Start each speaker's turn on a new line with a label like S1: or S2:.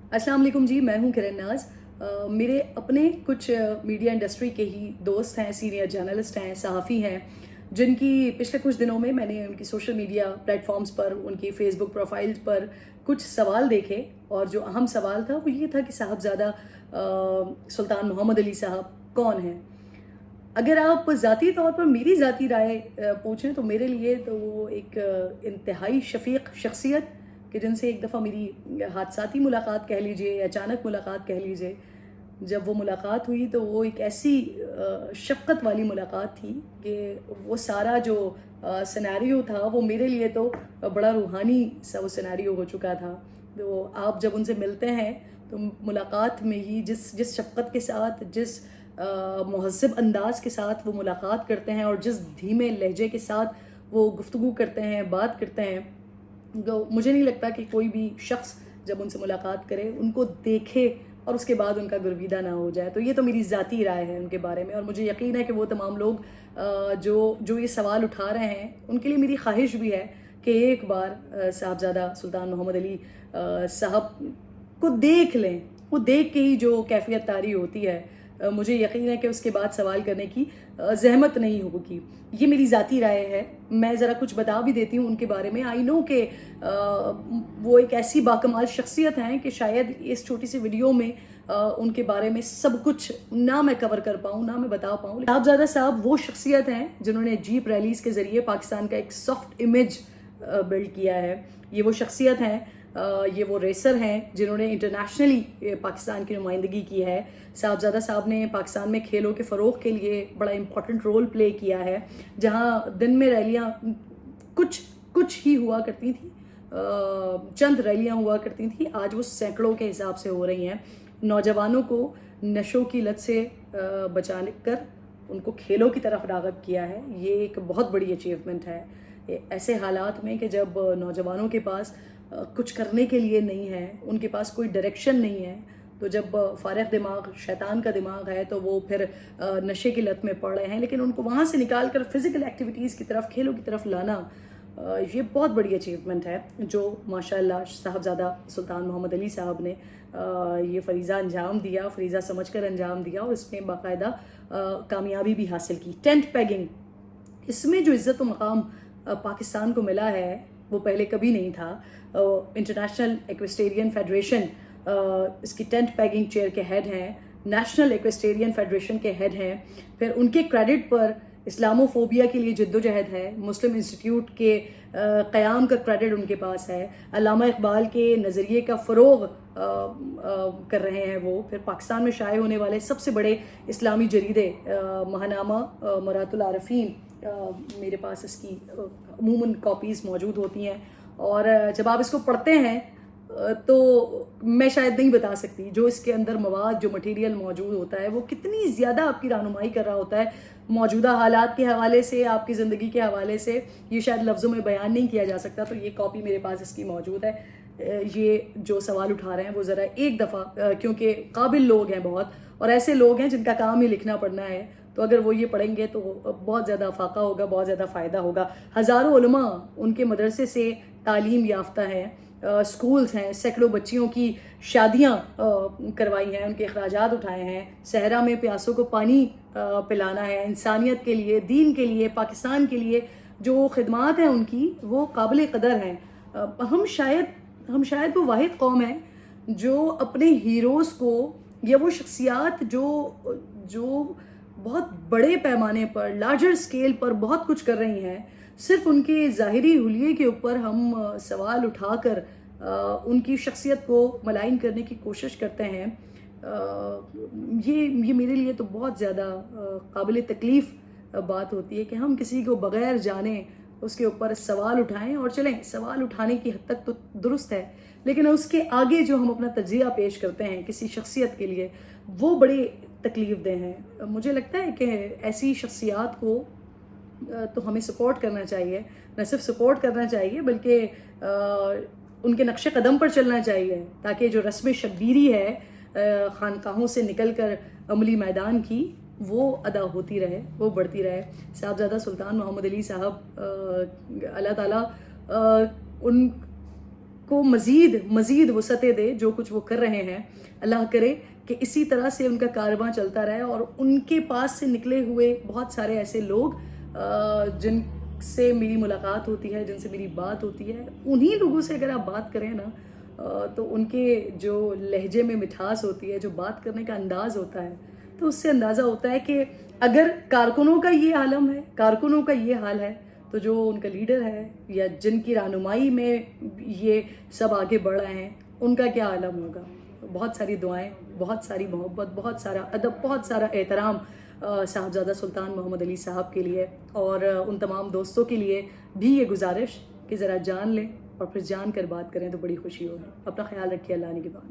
S1: अस्सलाम वालेकुम जी, मैं हूं किरण नाज। मेरे अपने कुछ मीडिया इंडस्ट्री के ही दोस्त हैं, सीनियर जर्नलिस्ट हैं, सहाफ़ी हैं, जिनकी पिछले कुछ दिनों में मैंने उनकी सोशल मीडिया प्लेटफॉर्म्स पर, उनकी फेसबुक प्रोफाइल्स पर कुछ सवाल देखे। और जो अहम सवाल था वो ये था कि साहबजादा सुल्तान मोहम्मद अली साहब कौन हैं। अगर आप ज़ाती तौर पर मेरी ज़ाती राय पूछें तो मेरे लिए तो वो एक इंतहाई शफ़ीक़ शख्सियत, कि जिनसे एक दफ़ा मेरी हादसाती मुलाकात कह लीजिए या अचानक मुलाकात कह लीजिए। जब वो मुलाकात हुई तो वो एक ऐसी शफ़क़त वाली मुलाकात थी कि वो सारा जो सिनेरियो था वो मेरे लिए तो बड़ा रूहानी सा वो सिनेरियो हो चुका था। तो आप जब उनसे मिलते हैं तो मुलाकात में ही जिस शफ़क़त के साथ, जिस मुहज़्ज़ब अंदाज़ के साथ वो मुलाकात करते हैं और जिस धीमे लहजे के साथ वो गुफ्तगू करते हैं, बात करते हैं, तो मुझे नहीं लगता कि कोई भी शख्स जब उनसे मुलाकात करे उनको देखे और उसके बाद उनका गुरविदा ना हो जाए। तो ये तो मेरी ज़ाती राय है उनके बारे में, और मुझे यकीन है कि वो तमाम लोग जो ये सवाल उठा रहे हैं उनके लिए मेरी ख्वाहिश भी है कि एक बार साहबजादा सुल्तान मोहम्मद अली साहब को देख लें। वो देख के ही जो कैफियत तारी होती है, मुझे यकीन है कि उसके बाद सवाल करने की ज़हमत नहीं होगी। ये मेरी ज़ाती राय है। मैं ज़रा कुछ बता भी देती हूँ उनके बारे में। आई नो कि वो एक ऐसी बाकमाल शख्सियत हैं कि शायद इस छोटी सी वीडियो में उनके बारे में सब कुछ ना मैं कवर कर पाऊँ, ना मैं बता पाऊँ। साहबजादा साहब वो शख्सियत हैं जिन्होंने जीप रैलीज़ के ज़रिए पाकिस्तान का एक सॉफ्ट इमेज बिल्ड किया है। ये वो शख्सियत हैं, ये वो रेसर हैं जिन्होंने इंटरनेशनली पाकिस्तान की नुमाइंदगी की है। साहबजादा साहब ने पाकिस्तान में खेलों के फ़रोग़ के लिए बड़ा इम्पोर्टेंट रोल प्ले किया है। जहाँ दिन में रैलियाँ कुछ ही हुआ करती थी, चंद रैलियाँ हुआ करती थी, आज वो सैकड़ों के हिसाब से हो रही हैं। नौजवानों को नशों की लत से बचाने कर उनको खेलों की तरफ राग़िब किया है। ये एक बहुत बड़ी अचीवमेंट है। ऐसे हालात में कि जब नौजवानों के पास कुछ करने के लिए नहीं है, उनके पास कोई डायरेक्शन नहीं है, तो जब फारिग दिमाग शैतान का दिमाग है तो वो फिर नशे की लत में पड़ रहे हैं, लेकिन उनको वहाँ से निकाल कर फिज़िकल एक्टिविटीज़ की तरफ, खेलों की तरफ लाना, ये बहुत बड़ी अचीवमेंट है जो माशाअल्लाह साहबजादा सुल्तान मोहम्मद अली साहब ने ये फ़रीज़ा अंजाम दिया, फ़रीज़ा समझकर अंजाम दिया और इसमें बाकायदा कामयाबी भी हासिल की। टेंट पैगिंग, इसमें जो इज़्ज़त व मक़ाम पाकिस्तान को मिला है वो पहले कभी नहीं था। इंटरनेशनल एक्वेस्टेरियन फेडरेशन इसकी टेंट पैगिंग चेयर के हेड हैं, नेशनल एक्वेस्टेरियन फेडरेशन के हेड हैं। फिर उनके क्रेडिट पर इस्लामोफोबिया के लिए जद्दोजहद है, मुस्लिम इंस्टीट्यूट के क़याम का क्रेडिट उनके पास है, अल्लामा इकबाल के नज़रिए का फ़रोग़ कर रहे हैं वो। फिर पाकिस्तान में शाये होने वाले सबसे बड़े इस्लामी जरीदे महानामा मरातुल आरफ़ीन, मेरे पास इसकी अमूमन कॉपीज़ मौजूद होती हैं, और जब आप इसको पढ़ते हैं तो मैं शायद नहीं बता सकती जो इसके अंदर मवाद, जो मटेरियल मौजूद होता है वो कितनी ज़्यादा आपकी रहनुमाई कर रहा होता है मौजूदा हालात के हवाले से, आपकी ज़िंदगी के हवाले से। ये शायद लफ्ज़ों में बयान नहीं किया जा सकता। तो ये कॉपी मेरे पास इसकी मौजूद है। ये जो सवाल उठा रहे हैं वो ज़रा एक दफ़ा, क्योंकि काबिल लोग हैं बहुत, और ऐसे लोग हैं जिनका काम ही लिखना पढ़ना है, तो अगर वो ये पढ़ेंगे तो बहुत ज़्यादा फाका होगा, बहुत ज़्यादा फ़ायदा होगा। हज़ारों उलमा उनके मदरसे से तालीम याफ्ता हैं, स्कूल्स हैं, सैकड़ों बच्चियों की शादियाँ करवाई हैं, उनके अखराजात उठाए हैं, सहरा में प्यासों को पानी पिलाना है, इंसानियत के लिए, दीन के लिए, पाकिस्तान के लिए जो खिदमात हैं उनकी वो काबिल क़दर हैं। हम शायद वो वाहिद कौम है जो अपने हीरोज़ को, या वो शख्सियात जो बहुत बड़े पैमाने पर, लार्जर स्केल पर बहुत कुछ कर रही हैं, सिर्फ उनके ज़ाहिरी हुलिये के ऊपर हम सवाल उठाकर उनकी शख्सियत को मलाइन करने की कोशिश करते हैं। ये मेरे लिए तो बहुत ज़्यादा काबिल तकलीफ़ बात होती है कि हम किसी को बग़ैर जाने उसके ऊपर सवाल उठाएं। और चलें, सवाल उठाने की हद तक तो दुरुस्त है, लेकिन उसके आगे जो हम अपना तज्ज़िया पेश करते हैं किसी शख्सियत के लिए, वो बड़े तकलीफ़ देह हैं। मुझे लगता है कि ऐसी शख्सियात को तो हमें सपोर्ट करना चाहिए, न सिर्फ सपोर्ट करना चाहिए बल्कि उनके नक्शे कदम पर चलना चाहिए, ताकि जो रस्म शब्बीरी है खानकाहों से निकल कर अमली मैदान की, वो अदा होती रहे, वो बढ़ती रहे। साहबजादा सुल्तान मोहम्मद अली साहब, अल्लाह ताला کو مزید وسعتیں دے جو کچھ وہ کر رہے ہیں. اللہ کرے کہ اسی طرح سے ان کا کارواں چلتا رہے اور ان کے پاس سے نکلے ہوئے بہت سارے ایسے لوگ جن سے میری ملاقات ہوتی ہے, جن سے میری بات ہوتی ہے, انہی لوگوں سے اگر آپ بات کریں نا تو ان کے جو لہجے میں مٹھاس ہوتی ہے, جو بات کرنے کا انداز ہوتا ہے, تو اس سے اندازہ ہوتا ہے کہ اگر کارکنوں کا یہ عالم ہے, کارکنوں کا یہ حال ہے, تو جو ان کا لیڈر ہے یا جن کی رہنمائی میں یہ سب آگے بڑھ رہے ہیں ان کا کیا عالم ہوگا. بہت ساری دعائیں, بہت ساری محبت, بہت سارا ادب, بہت سارا احترام صاحبزادہ سلطان محمد علی صاحب کے لیے, اور ان تمام دوستوں کے لیے بھی یہ گزارش کہ ذرا جان لیں اور پھر جان کر بات کریں تو بڑی خوشی ہوگی. اپنا خیال رکھیے, اللہ نگہبان.